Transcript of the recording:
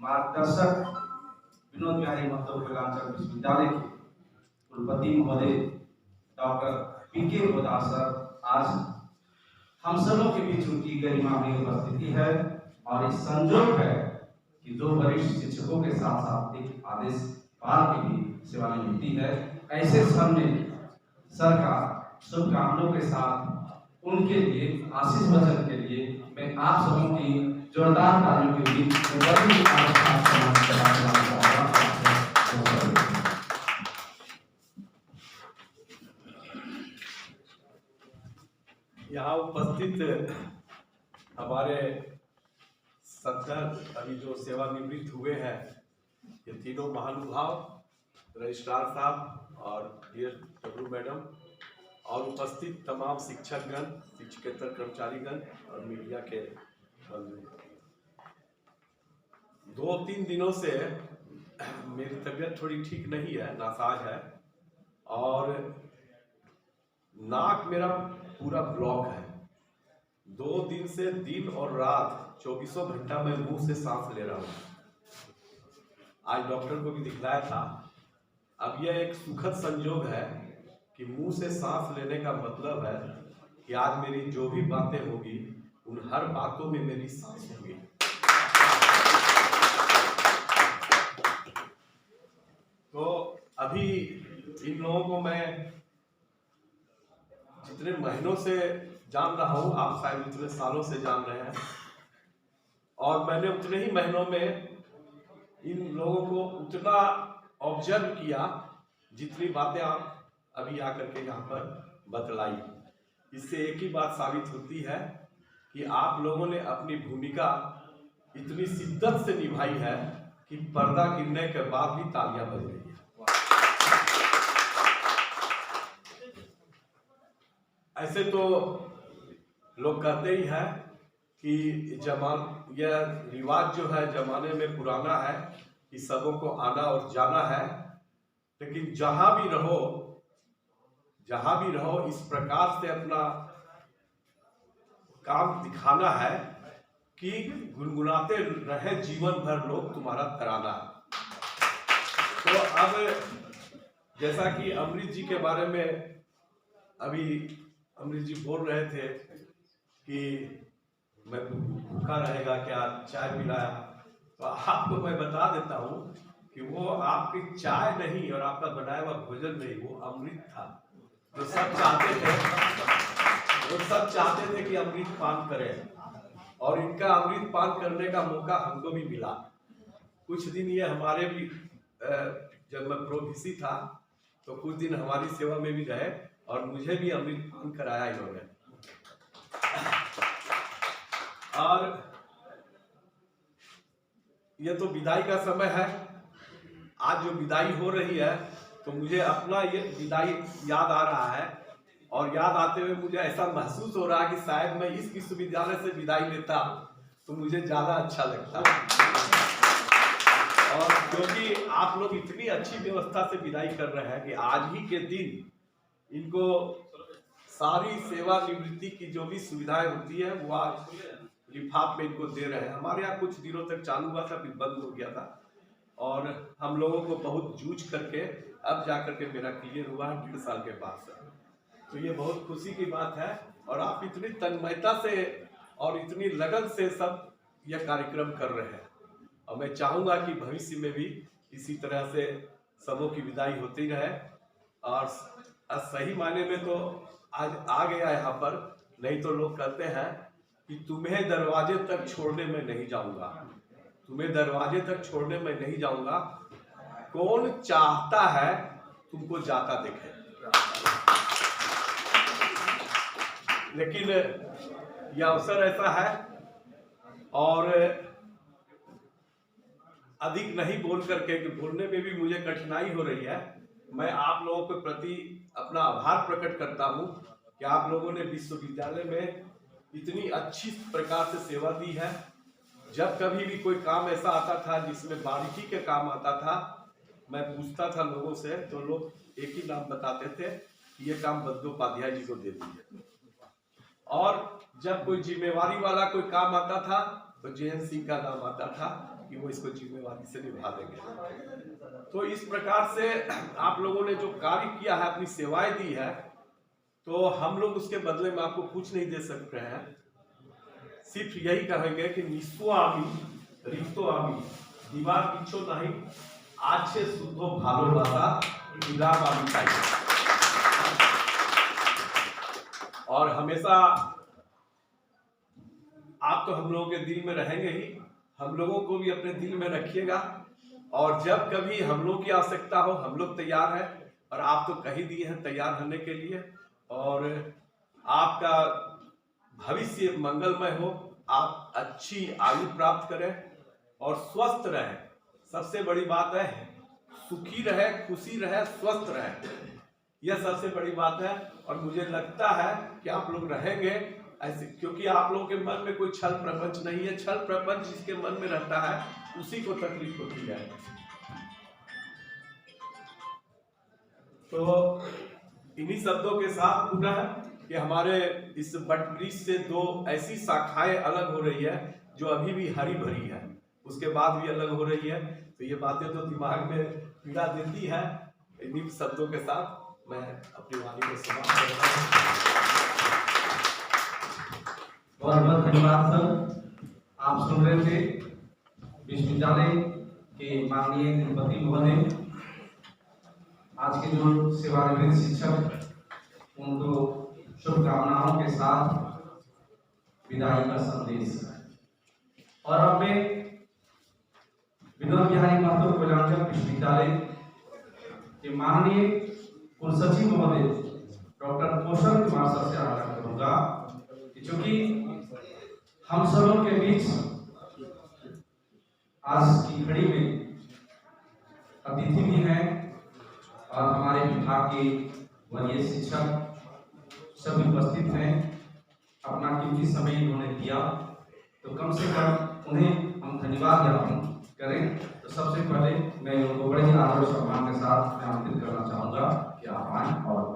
मार्गदर्शक विनोद बिहारी महतो पूर्वांचल विश्वविद्यालय के कुलपति महोदय डॉक्टर पीके गोदार सर आज हम सबों के बीच उनकी गरिमा में उपस्थिति है और इस संजोग है कि दो वरिष्ठ शिक्षकों के साथ साथ एक आदेश पाल की भी सेवानिवृत्ति है। ऐसे समय सर का शुभकामनाओं के साथ उनके लिए आशीष वचन के लिए मैं आप सबों की जोरदार तालियों के बीच यहाँ उपस्थित हमारे सत्तर अभी जो सेवानिवृत्त हुए हैं ये तीनों महानुभाव रजिस्ट्रार साहब और DSW मैडम और उपस्थित तमाम शिक्षकगण, शिक्षकेतर कर्मचारीगण और मीडिया के बंधु। 2-3 दिनों से मेरी तबीयत थोड़ी ठीक नहीं है, नासाज है और नाक मेरा पूरा ब्लॉक है। 2 दिन से दिन और रात 24 घंटा मैं मुंह से सांस ले रहा हूँ। आज डॉक्टर को भी दिखलाया था। अब यह एक सुखद संजोग है कि मुंह से सांस लेने का मतलब है कि आज मेरी जो भी बातें होगी उन हर बातों में मेरी सांस होगी। तो अभी इन लोगों को मैं जितने महीनों से जान रहा हूं, आप शायद उतने सालों से जान रहे हैं और मैंने उतने ही महीनों में इन लोगों को उतना ऑब्जर्व किया जितनी बातें आप अभी आकर के यहाँ पर बतलाई। इससे एक ही बात साबित होती है कि आप लोगों ने अपनी भूमिका इतनी शिद्दत से निभाई है कि पर्दा गिरने के बाद भी तालियां बज रही है। ऐसे तो लोग कहते ही हैं कि यह रिवाज जो है जमाने में पुराना है कि सबों को आना और जाना है, लेकिन जहां भी रहो इस प्रकार से अपना काम दिखाना है कि गुनगुनाते रहे जीवन भर लोग तुम्हारा तराना। तो अब जैसा कि अमृत जी के बारे में अभी अमृत जी बोल रहे थे कि मैं भूखा रहेगा क्या, चाय पिलाया, तो आपको मैं बता देता हूँ कि वो आपकी चाय नहीं और आपका बनाया हुआ भोजन नहीं, वो अमृत था। तो सब चाहते थे कि अमृत पान करें और इनका अमृत पान करने का मौका हमको भी मिला। कुछ दिन ये हमारे भी जब मैं प्रोभिसी था तो कुछ दिन हमारी सेवा में भी रहे और मुझे भी अमृत पान कराया इन्होंने। और ये तो विदाई का समय है। आज जो विदाई हो रही है तो मुझे अपना ये विदाई याद आ रहा है और याद आते हुए मुझे ऐसा महसूस हो रहा है कि शायद मैं इस विश्वविद्यालय से विदाई लेता तो मुझे ज्यादा अच्छा लगता। और क्योंकि आप लोग इतनी अच्छी व्यवस्था से विदाई कर रहे हैं कि आज ही के दिन इनको सारी सेवानिवृत्ति की जो भी सुविधाएं होती है वो आज लिफाफ में इनको दे रहे हैं। हमारे यहाँ कुछ दिनों तक चालू हुआ था, फिर बंद हो गया था और हम लोगों को बहुत जूझ करके अब जाकर के मेरा क्लियर हुआ है 1.5 साल के बाद से। तो ये बहुत खुशी की बात है और आप इतनी तन्मयता से और इतनी लगन से सब यह कार्यक्रम कर रहे हैं और मैं चाहूँगा कि भविष्य में भी इसी तरह से सबों की विदाई होती रहे। और सही मायने में तो आज आ गया यहाँ पर, नहीं तो लोग कहते हैं कि तुम्हें दरवाजे तक छोड़ने में नहीं जाऊँगा, तुम्हें दरवाजे तक छोड़ने में नहीं जाऊँगा, कौन चाहता है तुमको जाता देखे। लेकिन यह अवसर ऐसा है और अधिक नहीं बोल करके, कि बोलने में भी मुझे कठिनाई हो रही है। मैं आप लोगों के प्रति अपना आभार प्रकट करता हूं कि आप लोगों ने विश्वविद्यालय में इतनी अच्छी प्रकार से सेवा दी है। जब कभी भी कोई काम ऐसा आता था जिसमें बारीकी के काम आता था, मैं पूछता था लोगों से तो लोग एक ही नाम बताते थे कि ये काम बंदोपाध्याय जी को दे दीजिए। और जब कोई जिम्मेवारी वाला कोई काम आता था तो JN सिंह का नाम आता था कि वो इसको जिम्मेवारी से निभा देंगे। तो इस प्रकार से आप लोगों ने जो कार्य किया है, अपनी सेवाएं दी है, तो हम लोग उसके बदले में आपको कुछ नहीं दे सकते हैं। सिर्फ यही कहेंगे कि निस्व आमी रिक्तो आमी दीवार पीछो नहीं, आज से शुद्धो भालो दादा विराम आमी चाहिए। और हमेशा आप तो हम लोगों के दिल में रहेंगे ही, हम लोगों को भी अपने दिल में रखिएगा। और जब कभी हम लोग की आवश्यकता हो, हम लोग तैयार हैं, और आप तो कह ही दिए हैं तैयार रहने के लिए। और आपका भविष्य मंगलमय हो, आप अच्छी आयु प्राप्त करें और स्वस्थ रहें। सबसे बड़ी बात है, सुखी रहे, खुशी रहे, स्वस्थ रहे, यह सबसे बड़ी बात है। और मुझे लगता है कि आप लोग रहेंगे ऐसे, क्योंकि आप लोगों के मन में कोई छल प्रपंच नहीं है। छल प्रपंच जिसके मन में रहता है उसी को तकलीफ होती है। तो इन्हीं शब्दों के साथ पुनः कि हमारे इस बट वृक्ष से दो ऐसी शाखाएं अलग हो रही है जो अभी भी हरी भरी है, उसके बाद भी अलग हो रही है। तो ये बातें तो दिमाग में पीड़ा देती है। इन्हीं शब्दों के साथ मैं अपनी वाणी को समाप्त करता हूं। बहुत बहुत धन्यवाद सर। आप सुन रहे थे विश्वविद्यालय के माननीय कुलपति महोदय, आज के जो सेवानिवृत्त शिक्षक, उनको शुभकामनाओं के साथ विदाई का संदेश। और अब मैं विनोद बिहारी महतो कोयलांचल विश्वविद्यालय के माननीय कुलसचिव महोदय डॉक्टर कौशल कुमार सर से आग्रह करूंगा कि चूंकि हम सबों के बीच आज की घड़ी में अतिथि भी हैं और हमारे विभाग के वरीय शिक्षक सभी उपस्थित हैं, अपना कीमती समय इन्होंने दिया, तो कम से कम उन्हें हम धन्यवाद ज्ञापन करें। तो सबसे पहले मैं उनको बड़े ही आदर और सम्मान के साथ मैं आमंत्रित करना चाहूँगा कि आप आएं और